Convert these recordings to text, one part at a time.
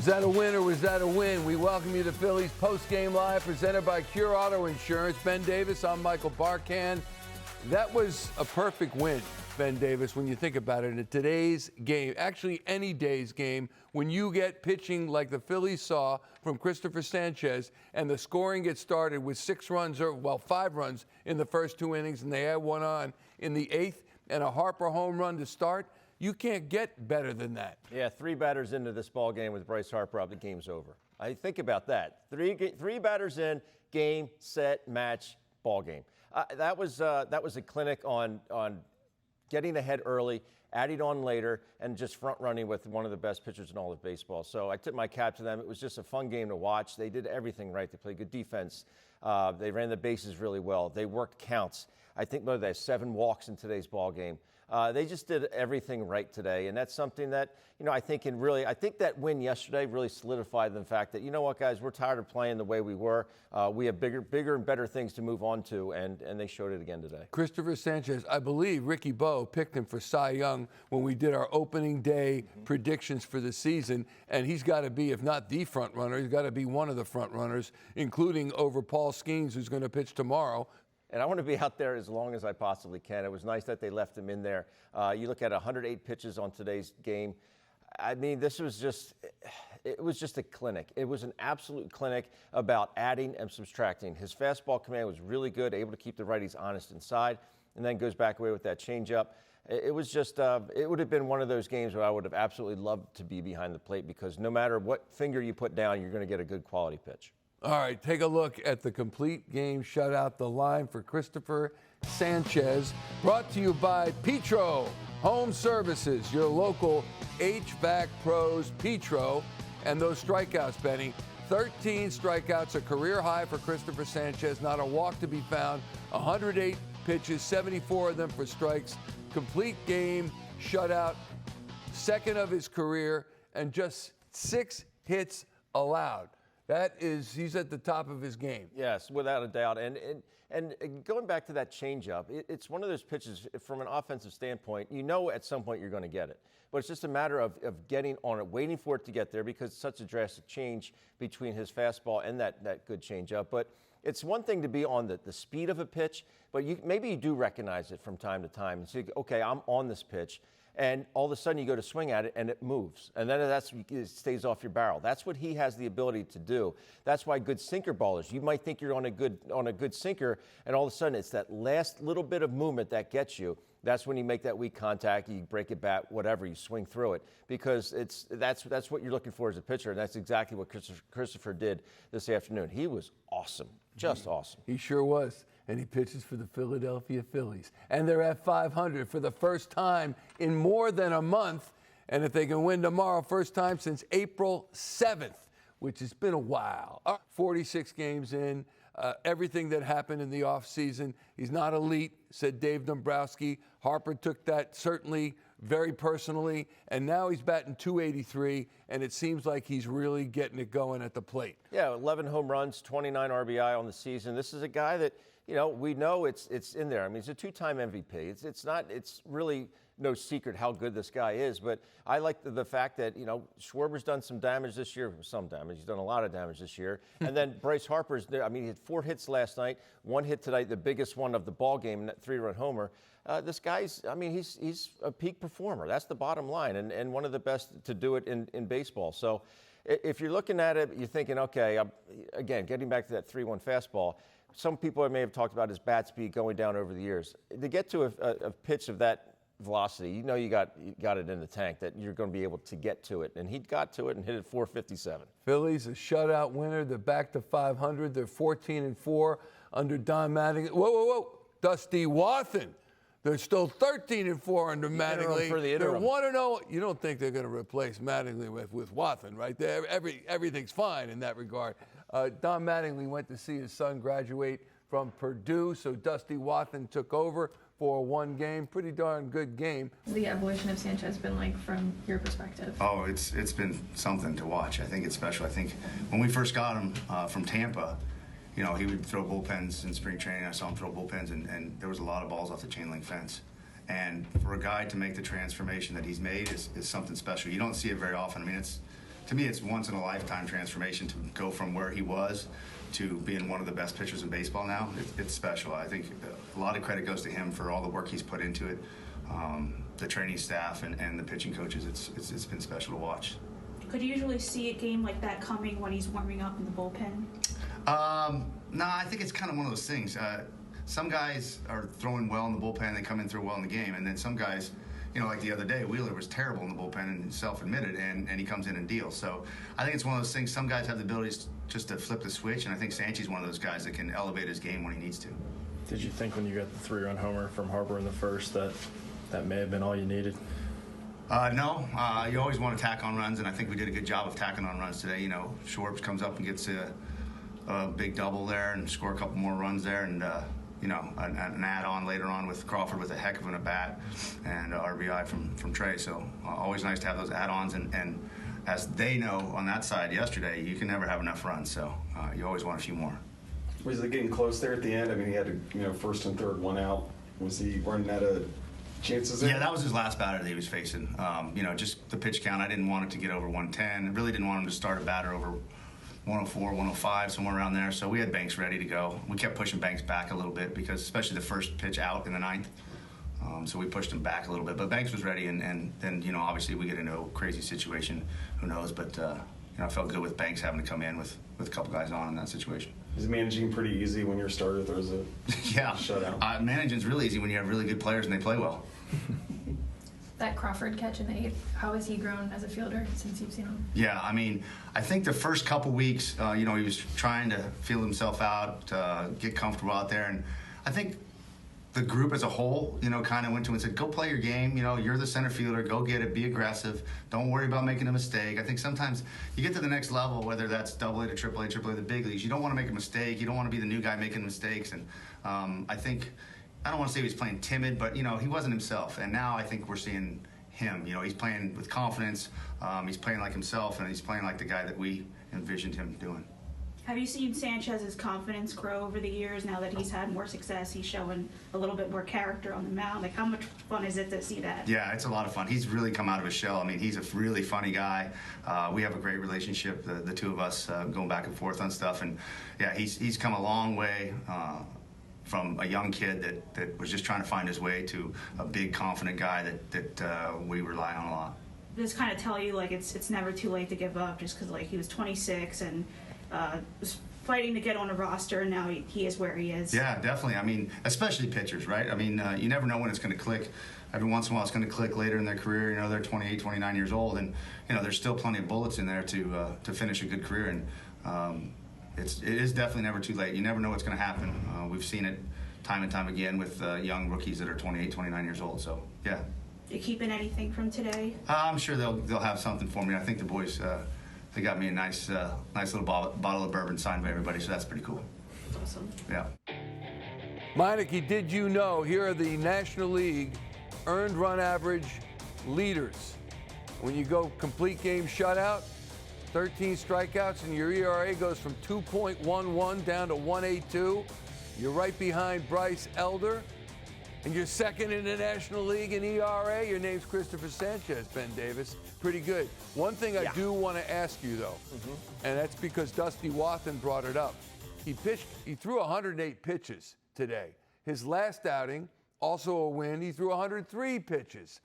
that a win or was that a win? We welcome you to Phillies Postgame Live, presented by Cure Auto Insurance. Ben Davis, I'm Michael Barkan. That was a perfect win, Ben Davis, when you think about it. In today's game, actually any day's game, when you get pitching like the Phillies saw from Cristopher Sánchez, and the scoring gets started with 5 runs in the first 2 innings, and they add one on in the 8th, and a Harper home run to start, you can't get better than that. Yeah, 3 batters into this ball game with Bryce Harper up, the game's over. I think about that. Three batters in, game, set, match, ball game. That was a clinic on getting ahead early, adding on later, and just front running with one of the best pitchers in all of baseball. So I tip my cap to them. It was just a fun game to watch. They did everything right. They played good defense. They ran the bases really well. They worked counts. I think they had 7 walks in today's ball game. They just did everything right today, and that's something that, I think that win yesterday really solidified the fact that, you know what, guys, we're tired of playing the way we were. We have bigger and better things to move on to, and they showed it again today. Cristopher Sánchez, I believe Ricky Bo picked him for Cy Young when we did our opening day predictions for the season, and he's got to be, if not the front runner, he's got to be one of the front runners, including over Paul Skeens, who's going to pitch tomorrow. And I want to be out there as long as I possibly can. It was nice that they left him in there. You look at 108 pitches on today's game. I mean, it was just a clinic. It was an absolute clinic about adding and subtracting. His fastball command was really good, able to keep the righties honest inside, and then goes back away with that changeup. It was just, it would have been one of those games where I would have absolutely loved to be behind the plate, because no matter what finger you put down, you're going to get a good quality pitch. All right, take a look at the complete game shutout, the line for Cristopher Sánchez, brought to you by Petro Home Services, your local HVAC pros, Petro. And those strikeouts, Benny, 13 strikeouts, a career high for Cristopher Sánchez, not a walk to be found, 108 pitches, 74 of them for strikes, complete game shutout, second of his career, and just 6 hits allowed. He's at the top of his game. Yes, without a doubt. And going back to that changeup, it's one of those pitches from an offensive standpoint, at some point you're going to get it. But it's just a matter of getting on it, waiting for it to get there, because it's such a drastic change between his fastball and that good changeup. But it's one thing to be on the speed of a pitch, but maybe you do recognize it from time to time and say, okay, I'm on this pitch. And all of a sudden you go to swing at it and it moves. And then it stays off your barrel. That's what he has the ability to do. That's why good sinker ballers, you might think you're on a good sinker, and all of a sudden it's that last little bit of movement that gets you. That's when you make that weak contact, you break it back, whatever, you swing through it. Because that's what you're looking for as a pitcher, and that's exactly what Cristopher did this afternoon. He was awesome, just awesome. He sure was. And he pitches for the Philadelphia Phillies. And they're at 500 for the first time in more than a month. And if they can win tomorrow, first time since April 7th, which has been a while. 46 games in, everything that happened in the offseason. He's not elite, said Dave Dombrowski. Harper took that certainly very personally, and now he's batting .283, and it seems like he's really getting it going at the plate. Yeah, 11 home runs, 29 RBI on the season. This is a guy that, we know it's in there. I mean, he's a 2-time MVP. It's really no secret how good this guy is, but I like the fact that, Schwarber's done some damage this year. Some damage. He's done a lot of damage this year. And then Bryce Harper's there. I mean, he had 4 hits last night, 1 hit tonight, the biggest one of the ball game, that 3-run homer. This guy's, he's a peak performer. That's the bottom line, and one of the best to do it in baseball. So if you're looking at it, you're thinking, okay, again, getting back to that 3-1 fastball, some people may have talked about his bat speed going down over the years. To get to a pitch of that velocity, you got it in the tank, that you're going to be able to get to it. And he got to it and hit it 457. Phillies, a shutout winner. They're back to 500. They're 14-4 under Don Mattingly. Whoa. Dusty Wathan. They're still 13-4 under Mattingly. They're 1-0. You don't think they're going to replace Mattingly with Wathan, right? Everything's fine in that regard. Don Mattingly went to see his son graduate from Purdue, so Dusty Wathan took over for 1 game. Pretty darn good game. What's the evolution of Sanchez been like from your perspective? Oh, it's been something to watch. I think it's special. I think when we first got him from Tampa, he would throw bullpens in spring training. I saw him throw bullpens, and there was a lot of balls off the chain link fence. And for a guy to make the transformation that he's made is something special. You don't see it very often. I mean, it's to me, it's once in a lifetime transformation to go from where he was to being one of the best pitchers in baseball now. It's special. I think a lot of credit goes to him for all the work he's put into it. The training staff and the pitching coaches, it's been special to watch. Could you usually see a game like that coming when he's warming up in the bullpen? No, I think it's kind of one of those things. Some guys are throwing well in the bullpen, they come in through well in the game, and then some guys, like the other day, Wheeler was terrible in the bullpen and self-admitted, and he comes in and deals. So I think it's one of those things, some guys have the ability just to flip the switch, and I think Sanchez is one of those guys that can elevate his game when he needs to. Did you think when you got the 3-run homer from Harper in the first that may have been all you needed? No, you always want to tack on runs, and I think we did a good job of tacking on runs today. Schwartz comes up and gets a big double there and score a couple more runs there, and an add-on later on with Crawford with a heck of an at-bat and RBI from Trey. So always nice to have those add-ons, and as they know on that side yesterday, you can never have enough runs, so you always want a few more. Was it getting close there at the end? I mean, he had first and third, one out. Was he running out of chances there? Yeah, that was his last batter that he was facing. Just the pitch count, I didn't want it to get over 110. I really didn't want him to start a batter over 104, 105, somewhere around there. So we had Banks ready to go. We kept pushing Banks back a little bit because especially the first pitch out in the ninth. So we pushed him back a little bit. But Banks was ready, and then, obviously we get into a crazy situation. Who knows? But, I felt good with Banks having to come in with a couple guys on in that situation. Is managing pretty easy when your starter throws a shutout? Managing's really easy when you have really good players and they play well. That Crawford catch in the 8th, how has he grown as a fielder since you've seen him? Yeah, I think the first couple weeks, he was trying to feel himself out, get comfortable out there, and I think the group as a whole, kind of went to him and said, go play your game, you're the center fielder, go get it, be aggressive, don't worry about making a mistake. I think sometimes you get to the next level, whether that's AA to AAA, AAA, the big leagues, you don't want to make a mistake, you don't want to be the new guy making mistakes, and I don't want to say he was playing timid, but, he wasn't himself, and now I think we're seeing him, he's playing with confidence, he's playing like himself, and he's playing like the guy that we envisioned him doing. Have you seen Sanchez's confidence grow over the years now that he's had more success? He's showing a little bit more character on the mound. Like, how much fun is it to see that? Yeah, it's a lot of fun. He's really come out of his shell. He's a really funny guy. We have a great relationship, the two of us, going back and forth on stuff. And, yeah, he's come a long way from a young kid that was just trying to find his way to a big, confident guy that we rely on a lot. Does this kind of tell you, like, it's never too late to give up just because, like, he was 26 and was fighting to get on a roster, and now he is where he is? Yeah, definitely. Especially pitchers, right? You never know when it's going to click. Every once in a while it's going to click later in their career. They're 28, 29 years old, and, there's still plenty of bullets in there to finish a good career. And it is definitely never too late. You never know what's going to happen. We've seen it time and time again with young rookies that are 28, 29 years old. So, yeah. You keeping anything from today? I'm sure they'll have something for me. I think the boys, they got me a nice little bottle of bourbon signed by everybody, so that's pretty cool. That's awesome. Yeah. Meineke, did you know here are the National League earned run average leaders? When you go complete game shutout, 13 strikeouts, and your ERA goes from 2.11 down to 1.82. You're right behind Bryce Elder. And you're second in the National League in ERA. Your name's Cristopher Sánchez, Ben Davis. Pretty good. One thing I do want to ask you, though, and that's because Dusty Wathan brought it up. He threw 108 pitches today. His last outing, also a win, he threw 103 pitches.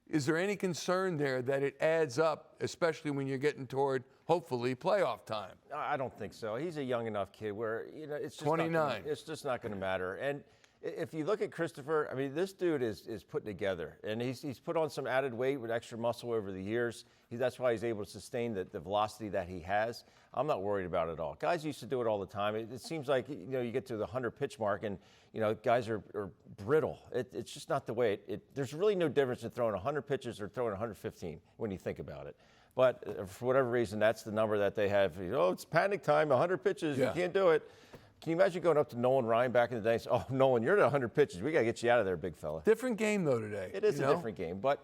Is there any concern there that it adds up, especially when you're getting toward, hopefully, playoff time? I don't think so. He's a young enough kid where, it's just 29. It's just not going to matter. And if you look at Cristopher, this dude is put together, and he's put on some added weight with extra muscle over the years. That's why he's able to sustain the velocity that he has. I'm not worried about it at all. Guys used to do it all the time. It seems like you get to the 100 pitch mark, and guys are brittle. It's just not the way. There's really no difference in throwing 100 pitches or throwing 115 when you think about it. But for whatever reason, that's the number that they have. It's panic time, 100 pitches, you can't do it. Can you imagine going up to Nolan Ryan back in the day and saying, oh, Nolan, you're at 100 pitches. We got to get you out of there, big fella. Different game, though, today. It is a different game, but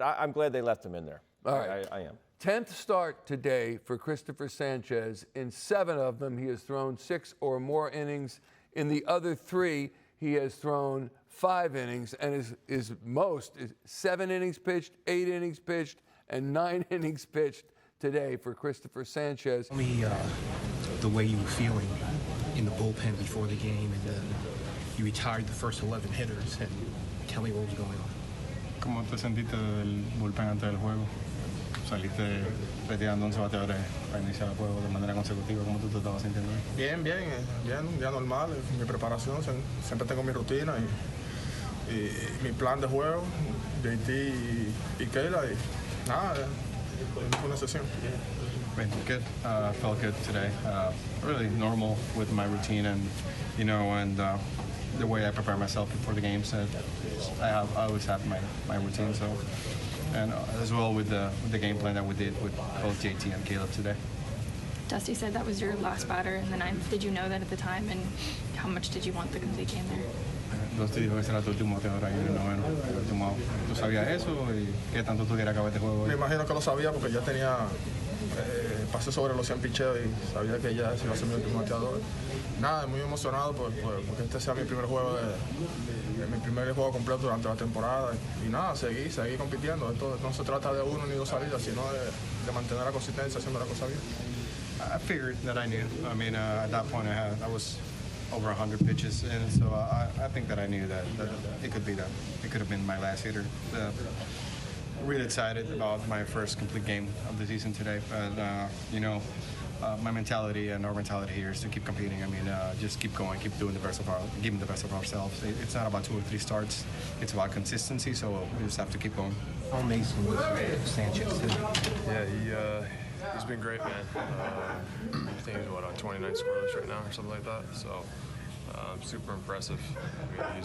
I'm glad they left him in there. All right. I am. 10th start today for Cristopher Sánchez. In 7 of them, he has thrown 6 or more innings. In the other 3, he has thrown 5 innings, and his most is 7 innings pitched, 8 innings pitched, and 9 innings pitched today for Cristopher Sanchez. Tell me the way you were feeling in the bullpen before the game, and you retired the first 11 hitters, and tell me what was going on. ¿Cómo te sentiste del bullpen antes del juego? Saliste retirando 11 bateadores para iniciar el juego de manera consecutiva. ¿Cómo tú te estabas sintiendo? Bien, un día normal. Mi preparación, siempre tengo mi rutina y mi plan de juego, JT y Kayla, y nada, fue una sesión. Good. Felt good today. Really normal with my routine and the way I prepare myself before the games. I always have my routine. So, and as well with the game plan that we did with both JT and Caleb today. Dusty said that was your last batter in the ninth. Did you know that at the time, and how much did you want the complete game there? Dusty dijo que ese era tu último bateador ahí en el noveno. ¿Tú sabías eso y qué tanto tú querías acabar este juego hoy? Me imagino que lo sabía porque ya tenía pasé sobre los 100 picheos y sabía que ya se iba a ser mi último bateador. Nada, muy emocionado porque este sea mi primer juego mi primer juego completo durante la temporada, y nada, seguí compitiendo. Esto no se trata de uno ni dos salidas, sino de mantener la consistencia haciendo la cosa bien. I figured that I knew. I mean, at that point I was over 100 pitches, and so I think that I knew that it could be that. It could have been my last hitter. Really excited about my first complete game of the season today, but my mentality and our mentality here is to keep competing. I mean, just keep going, keep doing giving the best of ourselves. It's not about 2 or 3 starts. It's about consistency. So we just have to keep going. How amazing was Sanchez today? Yeah, he's been great, man. I think he's on 29 scoreless right now or something like that. So super impressive. I mean,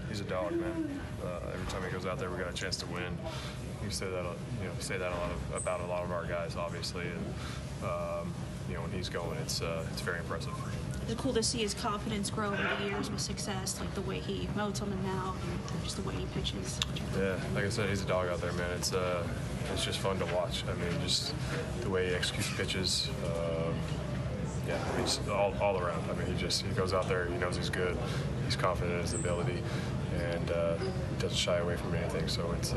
he's a dog, man. Every time he goes out there, we got a chance to win. You say that about a lot of our guys, obviously, and when he's going, it's very impressive. It's cool to see his confidence grow over the years with success, like the way he motes on the mound and just the way he pitches. Yeah, like I said, he's a dog out there, man. It's just fun to watch. I mean, just the way he executes pitches. Yeah, he's all around. I mean, he goes out there, he knows he's good, he's confident in his ability, and doesn't shy away from anything. So it's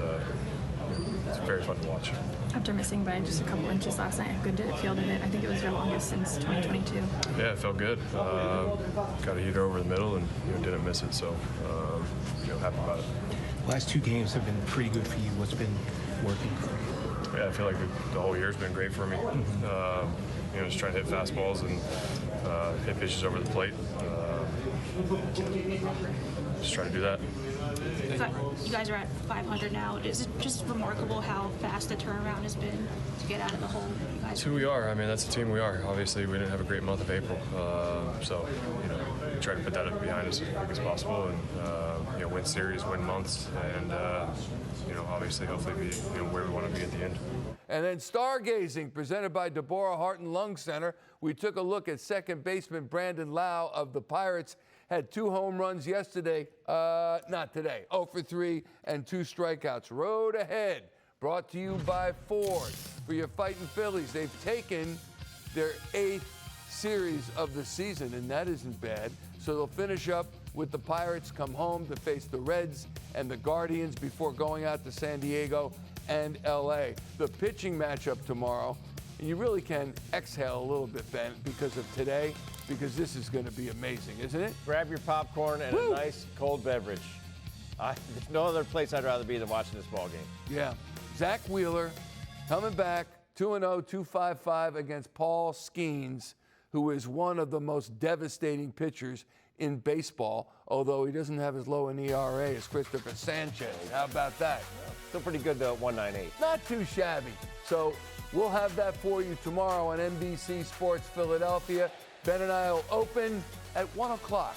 very fun to watch. After missing by just a couple inches last night, how good did it feel to hit? I think it was your longest since 2022. Yeah, it felt good. Got a heater over the middle and didn't miss it, so happy about it. Last 2 games have been pretty good for you. What's been working for you? Yeah, I feel like the whole year's been great for me. Just trying to hit fastballs and hit pitches over the plate. Just try to do that. You guys are at 500 now. Is it just remarkable how fast the turnaround has been to get out of the hole? That's who we are. I mean, that's the team we are. Obviously, we didn't have a great month of April, so we try to put that behind us as quick as possible, and win series, win months, and obviously, hopefully, be where we want to be at the end. And then stargazing, presented by Deborah Heart and Lung Center. We took a look at second baseman Brandon Lau of the Pirates. Had 2 home runs yesterday, not today, 0 for 3 and 2 strikeouts. Road ahead, brought to you by Ford. For your fighting Phillies, they've taken their 8th series of the season, and that isn't bad. So they'll finish up with the Pirates, come home to face the Reds and the Guardians before going out to San Diego and LA. The pitching matchup tomorrow, and you really can exhale a little bit, Ben, because of today, because this is going to be amazing, isn't it? Grab your popcorn and a nice cold beverage. There's no other place I'd rather be than watching this ball game. Yeah. Zach Wheeler coming back 2-0, 2.55 against Paul Skeens, who is one of the most devastating pitchers in baseball, although he doesn't have as low an ERA as Cristopher Sánchez. How about that? Still pretty good, though, at 1.98. Not too shabby. So we'll have that for you tomorrow on NBC Sports Philadelphia. Ben and I will open at 1 o'clock.